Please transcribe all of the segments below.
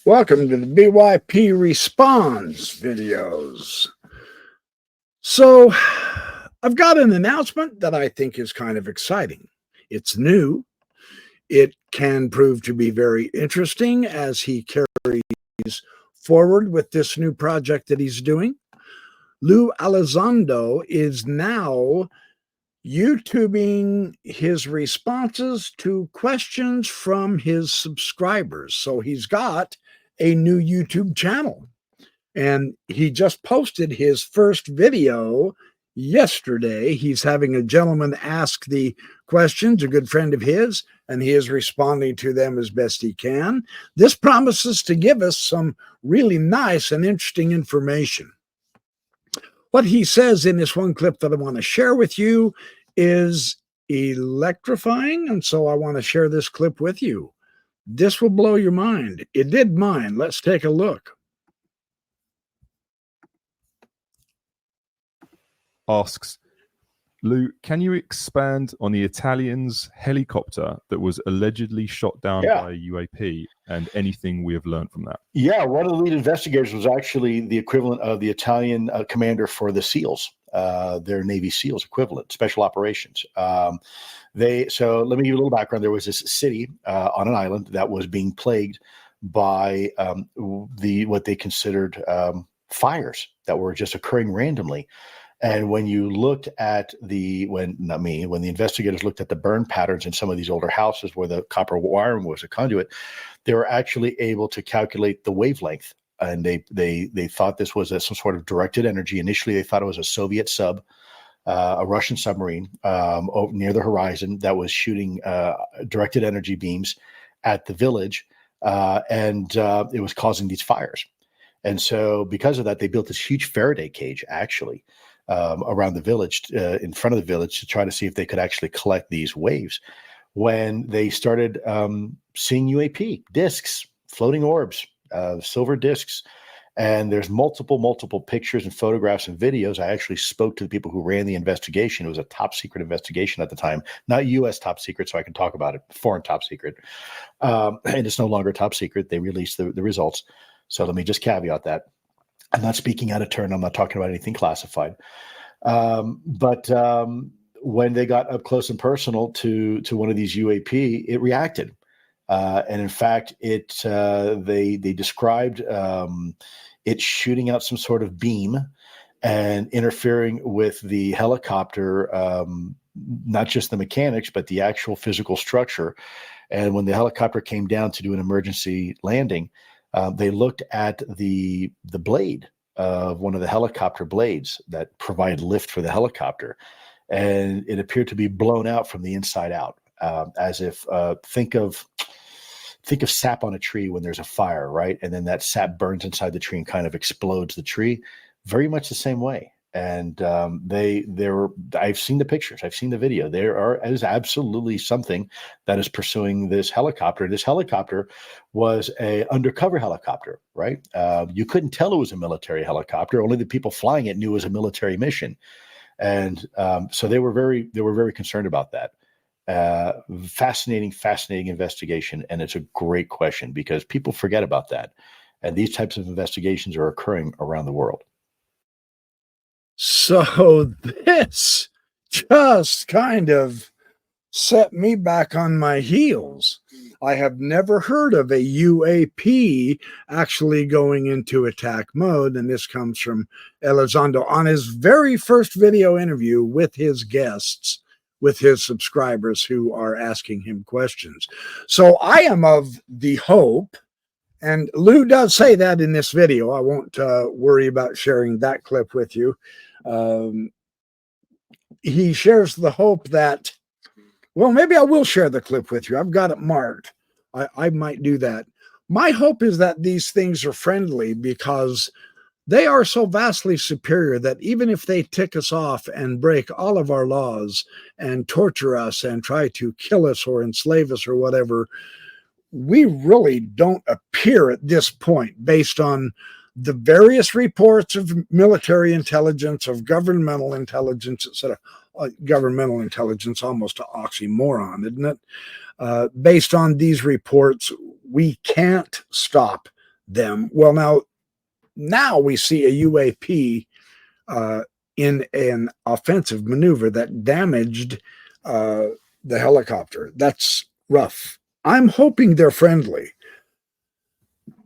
Welcome to the ByP Responds videos. So, I've got an announcement that I think is kind of exciting. It's new. It can prove to be very interesting as he carries forward with this new project that he's doing. Lou Elizondo is now YouTubing his responses to questions from his subscribers. So he's got a new YouTube channel, and he just posted his first video yesterday. He's having a gentleman ask the questions, a good friend of his, and he is responding to them as best he can. This promises to give us some really nice and interesting information. What he says in this one clip that I want to share with you is electrifying, and so I want to share this clip with you. This will blow your mind. It did mine. Let's take a look. Asks, Lou, can you expand on the Italian's helicopter that was allegedly shot down by a UAP and anything we have learned from that? Yeah, one of the lead investigators was actually the equivalent of the Italian commander for the SEALs, their Navy SEALs equivalent, special operations. So let me give you a little background. There was this city on an island that was being plagued by what they considered fires that were just occurring randomly. And when you looked at when the investigators looked at the burn patterns in some of these older houses where the copper wiring was a conduit, they were actually able to calculate the wavelength. And they thought this was some sort of directed energy. Initially, they thought it was a Soviet sub, a Russian submarine near the horizon that was shooting directed energy beams at the village, and it was causing these fires. And so because of that, they built this huge Faraday cage, actually, around the village, in front of the village, to try to see if they could actually collect these waves. When they started seeing UAP discs, floating orbs, silver discs, and there's multiple pictures and photographs and videos. I actually spoke to the people who ran the investigation. It was a top secret investigation at the time, not U.S. top secret, so I can talk about it, foreign top secret. And it's no longer top secret. They released the results. So let me just caveat that. I'm not speaking out of turn. I'm not talking about anything classified. But when they got up close and personal to one of these UAP, it reacted. And in fact, they described it shooting out some sort of beam and interfering with the helicopter, not just the mechanics, but the actual physical structure. And when the helicopter came down to do an emergency landing, they looked at the blade of one of the helicopter blades that provide lift for the helicopter, and it appeared to be blown out from the inside out, as if think of sap on a tree when there's a fire, right? And then that sap burns inside the tree and kind of explodes the tree, very much the same way. And I've seen the pictures, I've seen the video. There is absolutely something that is pursuing this helicopter. This helicopter was a undercover helicopter, right? You couldn't tell it was a military helicopter. Only the people flying it knew it was a military mission. And so they were very concerned about that. Fascinating investigation. And it's a great question because people forget about that. And these types of investigations are occurring around the world. So this just kind of set me back on my heels. I have never heard of a UAP actually going into attack mode, and this comes from Elizondo on his very first video interview with his guests, with his subscribers who are asking him questions. So I am of the hope, and Lou does say that in this video. I won't worry about sharing that clip with you. He shares the hope that, well, maybe I will share the clip with you. I've got it marked. I might do that. My hope is that these things are friendly because they are so vastly superior that even if they tick us off and break all of our laws and torture us and try to kill us or enslave us or whatever, we really don't appear at this point, based on the various reports of military intelligence, of governmental intelligence, etc. Governmental intelligence, almost an oxymoron, isn't it? Based on these reports, we can't stop them. Well, now we see a UAP in an offensive maneuver that damaged the helicopter. That's rough. I'm hoping they're friendly.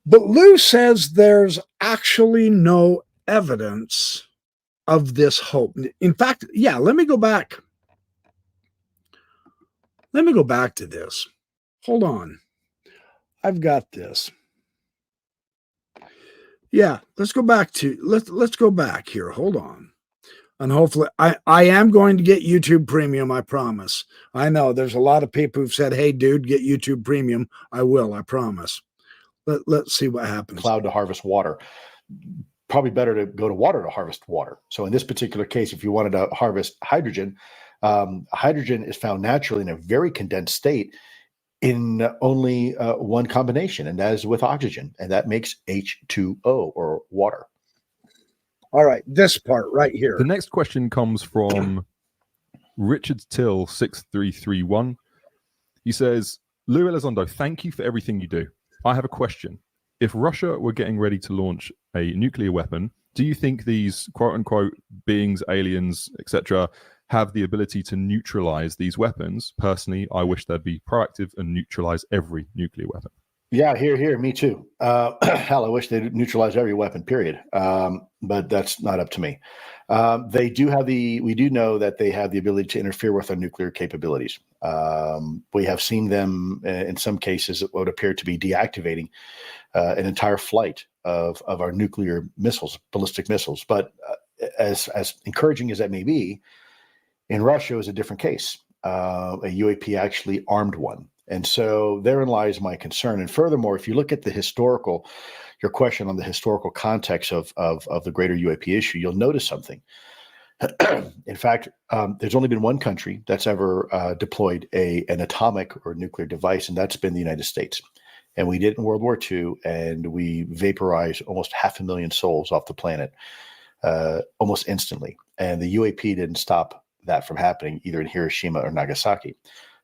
But Lou says there's actually no evidence of this hope. In fact, yeah, let me go back. Let me go back to this. Hold on. I've got this. Yeah, let's go back here. Hold on. And hopefully I am going to get YouTube Premium, I promise. I know there's a lot of people who've said, hey, dude, get YouTube Premium. I will, I promise. Let's see what happens. Cloud to harvest water. Probably better to go to water to harvest water. So in this particular case, if you wanted to harvest hydrogen, hydrogen is found naturally in a very condensed state in only one combination, and that is with oxygen, and that makes H2O, or water. All right, this part right here. The next question comes from Richard Till 6331. He says, Lou Elizondo, thank you for everything you do. I have a question. If Russia were getting ready to launch a nuclear weapon, do you think these quote-unquote beings, aliens, etc., have the ability to neutralize these weapons? Personally, I wish they'd be proactive and neutralize every nuclear weapon. Yeah, here, me too. Hell, I wish they'd neutralize every weapon, period. But that's not up to me. We do know that they have the ability to interfere with our nuclear capabilities. We have seen them in some cases, it would appear to be deactivating an entire flight of our nuclear missiles, ballistic missiles. But as encouraging as that may be, in Russia, it was a different case. A UAP actually armed one. And so therein lies my concern. And furthermore, if you look at your question on the historical context of the greater UAP issue, you'll notice something. In fact, there's only been one country that's ever deployed an atomic or nuclear device, and that's been the United States. And we did it in World War II, and we vaporized almost 500,000 souls off the planet almost instantly. And the UAP didn't stop that from happening either in Hiroshima or Nagasaki.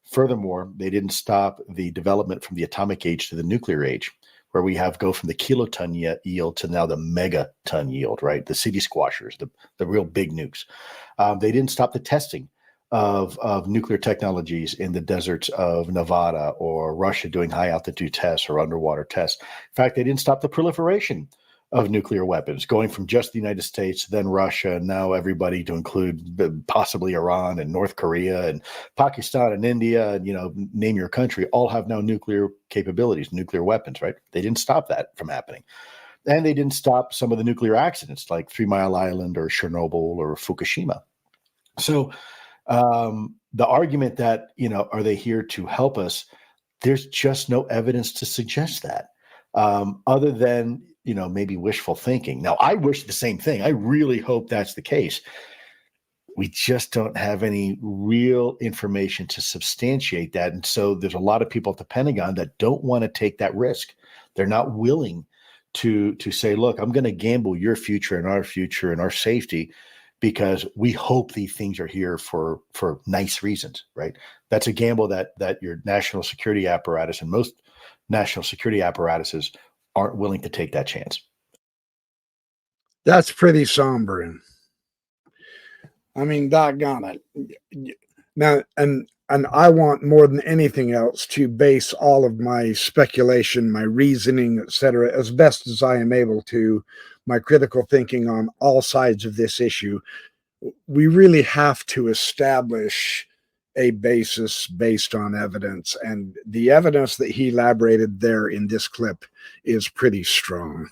Furthermore, they didn't stop the development from the atomic age to the nuclear age, where we go from the kiloton yield to now the megaton yield, right? The city squashers, the real big nukes. They didn't stop the testing of nuclear technologies in the deserts of Nevada, or Russia doing high altitude tests or underwater tests. In fact, they didn't stop the proliferation of nuclear weapons, going from just the United States, then Russia, and now everybody, to include possibly Iran and North Korea and Pakistan and India, and name your country, all have now nuclear capabilities, nuclear weapons, right? They didn't stop that from happening. And they didn't stop some of the nuclear accidents like 3 Mile Island or Chernobyl or Fukushima. So the argument that, are they here to help us? There's just no evidence to suggest that, other than maybe wishful thinking. Now, I wish the same thing. I really hope that's the case. We just don't have any real information to substantiate that. And so there's a lot of people at the Pentagon that don't want to take that risk. They're not willing to say, look, I'm going to gamble your future and our safety, because we hope these things are here for nice reasons, right? That's a gamble that your national security apparatus and most national security apparatuses aren't willing to take that chance. That's pretty somber. I mean, doggone it. Now, and I want more than anything else to base all of my speculation, my reasoning, etc., as best as I am able to, my critical thinking on all sides of this issue. We really have to establish a basis based on evidence, and the evidence that he elaborated there in this clip is pretty strong,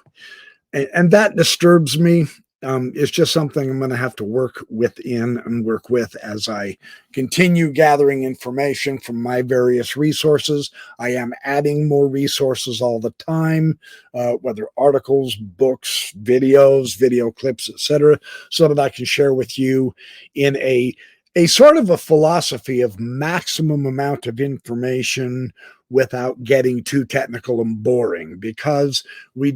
and that disturbs me. It's just something I'm going to have to work within and work with as I continue gathering information from my various resources. I am adding more resources all the time, whether articles, books, videos, video clips, etc., so that I can share with you in a sort of a philosophy of maximum amount of information without getting too technical and boring, because we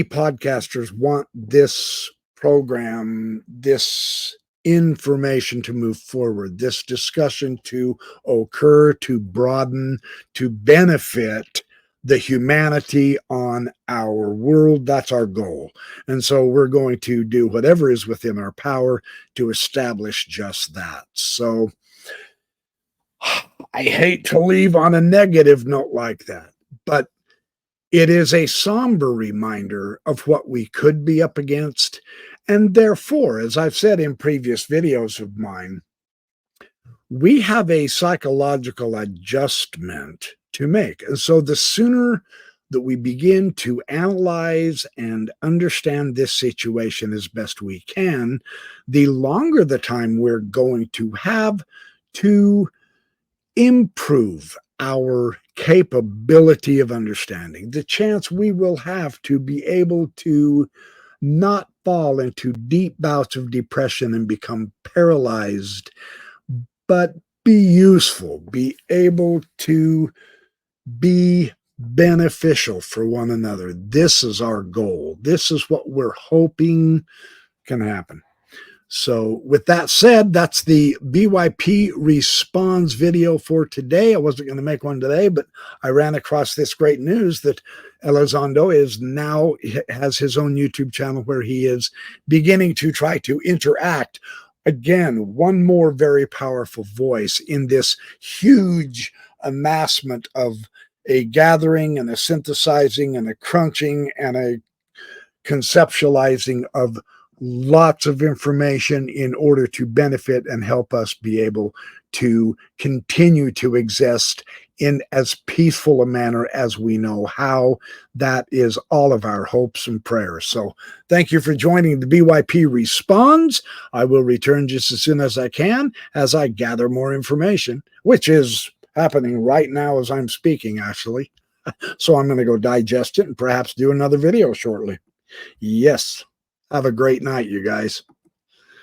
podcasters want this program, this information to move forward, this discussion to occur, to broaden, to benefit the humanity on our world. That's our goal. And so we're going to do whatever is within our power to establish just that. So I hate to leave on a negative note like that, but it is a somber reminder of what we could be up against. And therefore, as I've said in previous videos of mine, we have a psychological adjustment to make. And so the sooner that we begin to analyze and understand this situation as best we can, the longer the time we're going to have to improve our capability of understanding, the chance we will have to be able to not fall into deep bouts of depression and become paralyzed, but be useful, be able to be beneficial for one another. This is our goal. This is what we're hoping can happen. So with that said, that's the ByP Responds video for today. I wasn't going to make one today, but I ran across this great news that Elizondo has his own YouTube channel where he is beginning to try to interact. Again, one more very powerful voice in this huge amassment of a gathering and a synthesizing and a crunching and a conceptualizing of lots of information in order to benefit and help us be able to continue to exist in as peaceful a manner as we know how. That is all of our hopes and prayers. So thank you for joining the ByP Responds. I will return just as soon as I can as I gather more information, which is happening right now as I'm speaking, actually. So I'm going to go digest it and perhaps do another video shortly. Yes. Have a great night, you guys.